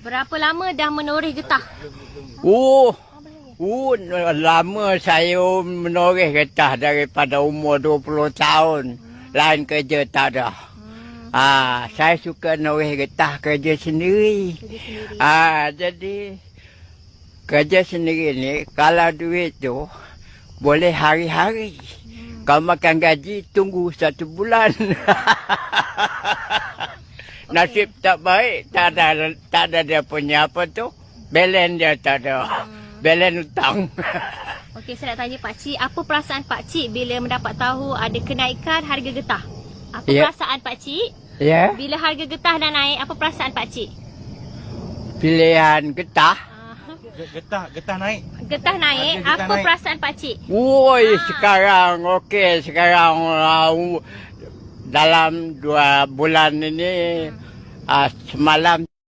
Berapa lama dah menoreh getah? Lama saya menoreh getah daripada umur 20 tahun. Lain kerja tak ada. Saya suka noreh getah kerja sendiri. Jadi kerja sendiri ni kalau duit tu boleh hari-hari. Kalau makan gaji tunggu 1 bulan. Nasib tak baik, tak ada dia punya apa tu. Belen dia tak ada. Belen hutang. Okey, saya nak tanya pakcik, apa perasaan pakcik bila mendapat tahu ada kenaikan harga getah? Apa perasaan pakcik? Ya. Bila harga getah dah naik, apa perasaan pakcik? Pilihan getah. Getah naik. Getah naik, Harga getah apa naik. perasaan pakcik? Sekarang okey. Sekarang dalam 2 bulan ini semalam